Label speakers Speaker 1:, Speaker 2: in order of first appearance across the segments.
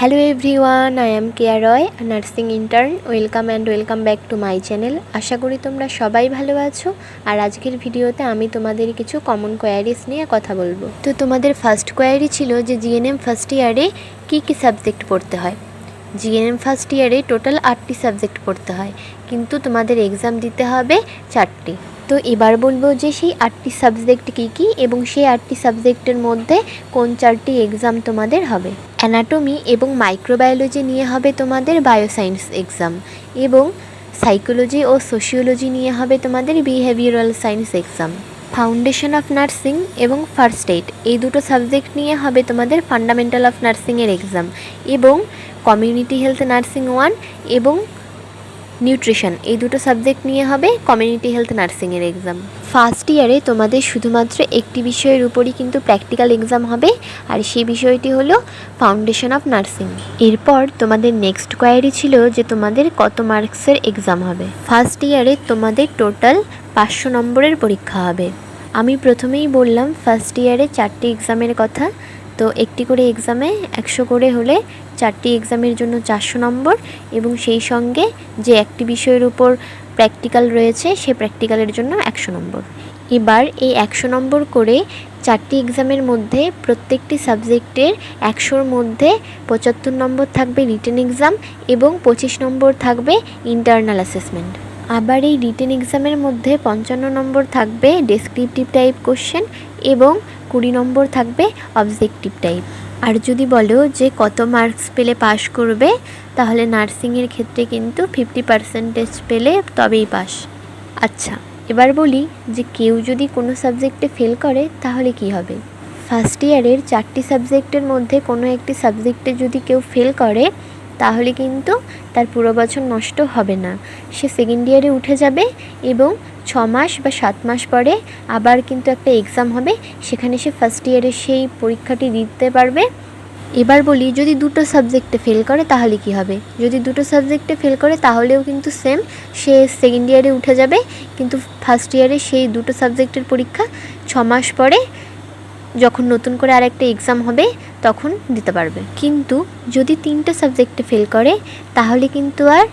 Speaker 1: Hello everyone, I am Keya Roy, nursing intern. Welcome back to my channel. আশা করি তোমরা সবাই ভালো আছো। আর আজকের ভিডিওতে আমি তোমাদের কিছু কমন কোয়ারিজ নিয়ে কথা বলবো। তো তোমাদের ফার্স্ট কোয়ারি ছিল যে জিএনএম ফার্স্ট ইয়ারে কী সাবজেক্ট পড়তে হয়। জিএনএম ফার্স্ট ইয়ারে টোটাল 8টি সাবজেক্ট পড়তে হয়, কিন্তু তোমাদের এক্সাম দিতে হবে 4টি। তো এবার বলবো যে সেই 8টি সাবজেক্ট কী এবং সেই 8টি সাবজেক্টের মধ্যে কোন 4টি এক্সাম তোমাদের হবে। অ্যানাটমি এবং মাইক্রোবায়োলজি নিয়ে হবে তোমাদের বায়োসায়েন্স এক্সাম, এবং সাইকোলজি ও সোশিওলজি নিয়ে হবে তোমাদের behavioural science exam. Foundation of nursing এবং ফার্স্ট এইড এই দুটো সাবজেক্ট নিয়ে হবে তোমাদের ফান্ডামেন্টাল অফ নার্সিংয়ের এক্সাম, এবং কমিউনিটি হেলথ নার্সিং 1 এবং নিউট্রিশন এই দুটো সাবজেক্ট নিয়ে হবে কমিউনিটি হেলথ নার্সিংয়ের এক্সাম। ফার্স্ট ইয়ারে তোমাদের শুধুমাত্র একটি বিষয়ের উপরই কিন্তু প্র্যাকটিক্যাল এক্সাম হবে, আর সেই বিষয়টি হলো ফাউন্ডেশন অফ নার্সিং। এরপর তোমাদের নেক্সট কোয়ারি ছিল যে তোমাদের কত মার্কসের এক্সাম হবে। ফার্স্ট ইয়ারে তোমাদের টোটাল 500 নম্বরের পরীক্ষা হবে। আমি প্রথমেই বললাম ফার্স্ট ইয়ারে 4টি এক্সামের কথা। তো একটি করে এক্সামে 100 করে হলে 4টি এক্সামের জন্য 400 নম্বর, এবং সেই সঙ্গে যে একটি বিষয়ের উপর প্র্যাকটিক্যাল রয়েছে সে প্র্যাকটিক্যালের জন্য 100 নম্বর। এবার এই 100 নম্বর করে 4টি এক্সামের মধ্যে প্রত্যেকটি সাবজেক্টের 100-র মধ্যে 75 নম্বর থাকবে রিটেন এক্সাম, এবং 25 নম্বর থাকবে ইন্টারনাল অ্যাসেসমেন্ট। আবার এই রিটেন এক্সামের মধ্যে 55 নম্বর থাকবে ডেসক্রিপটিভ টাইপ কোশ্চেন, এবং 20 নম্বর থাকবে অবজেক্টিভ টাইপ। আর যদি বলো যে কত মার্কস পেলে পাস করবে, তাহলে নার্সিংয়ের ক্ষেত্রে কিন্তু 50% পেলে তবেই পাস। আচ্ছা, এবার বলি যে কেউ যদি কোনো সাবজেক্টে ফেল করে তাহলে কি হবে। ফার্স্ট ইয়ারের 4টি সাবজেক্টের মধ্যে কোনো একটি সাবজেক্টে যদি কেউ ফেল করে, তাহলে কিন্তু তার পুরো বছর নষ্ট হবে না। সে সেকেন্ড ইয়ারে উঠে যাবে, এবং 6 মাস বা 7 মাস পরে আবার কিন্তু একটা এক্সাম হবে, সেখানে সে ফার্স্ট ইয়ারে সেই পরীক্ষাটি দিতে পারবে। এবার বলি যদি দুটো সাবজেক্টে ফেল করে তাহলে কি হবে। যদি দুটো সাবজেক্টে ফেল করে তাহলেও কিন্তু সেম, সে সেকেন্ড ইয়ারে উঠে যাবে, কিন্তু ফার্স্ট ইয়ারে সেই দুটো সাবজেক্টের পরীক্ষা 6 মাস পরে যখন নতুন করে আরেকটা এক্সাম হবে তখন দিতে পারবে। কিন্তু যদি 3টে সাবজেক্টে ফেল করে তাহলে কিন্তু আর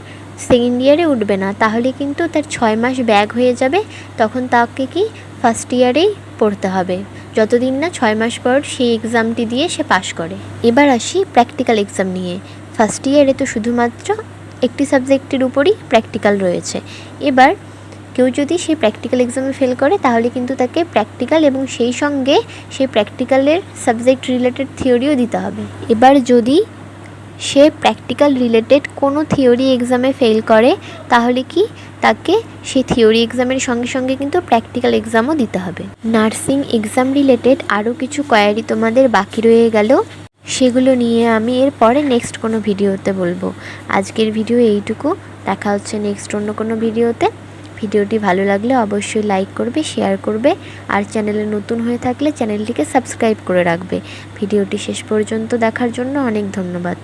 Speaker 1: সেকেন্ড ইয়ারে উঠবে না, তাহলে কিন্তু তার 6 মাস ব্যাক হয়ে যাবে। তখন তাকে কি ফার্স্ট ইয়ারেই পড়তে হবে, যতদিন না 6 মাস পর সেই এক্সামটি দিয়ে সে পাশ করে। এবার আসি প্র্যাকটিক্যাল এক্সাম নিয়ে। ফার্স্ট ইয়ারে তো শুধুমাত্র একটি সাবজেক্টের উপরই প্র্যাকটিক্যাল রয়েছে। এবার কেউ যদি সেই প্র্যাকটিক্যাল এক্সামে ফেল করে তাহলে কিন্তু তাকে প্র্যাকটিক্যাল এবং সেই সঙ্গে সেই প্র্যাকটিক্যালের সাবজেক্ট রিলেটেড থিওরিও দিতে হবে। এবার যদি সে প্র্যাকটিক্যাল রিলেটেড কোনো থিওরি এক্সামে ফেল করে, তাহলে কি তাকে সেই থিওরি এক্সামের সঙ্গে সঙ্গে কিন্তু প্র্যাকটিক্যাল এক্সামও দিতে হবে। নার্সিং এক্সাম রিলেটেড আরও কিছু কোয়ারি তোমাদের বাকি রয়ে গেল, সেগুলো নিয়ে আমি এর পরে নেক্সট কোনো ভিডিওতে বলবো। আজকের ভিডিও এইটুকু, দেখা হচ্ছে নেক্সট অন্য কোনো ভিডিওতে। ভিডিওটি ভালো লাগলে অবশ্যই লাইক করবে, শেয়ার করবে, আর চ্যানেলে নতুন হয়ে থাকলে চ্যানেলটিকে সাবস্ক্রাইব করে রাখবে। ভিডিওটি শেষ পর্যন্ত দেখার জন্য অনেক ধন্যবাদ।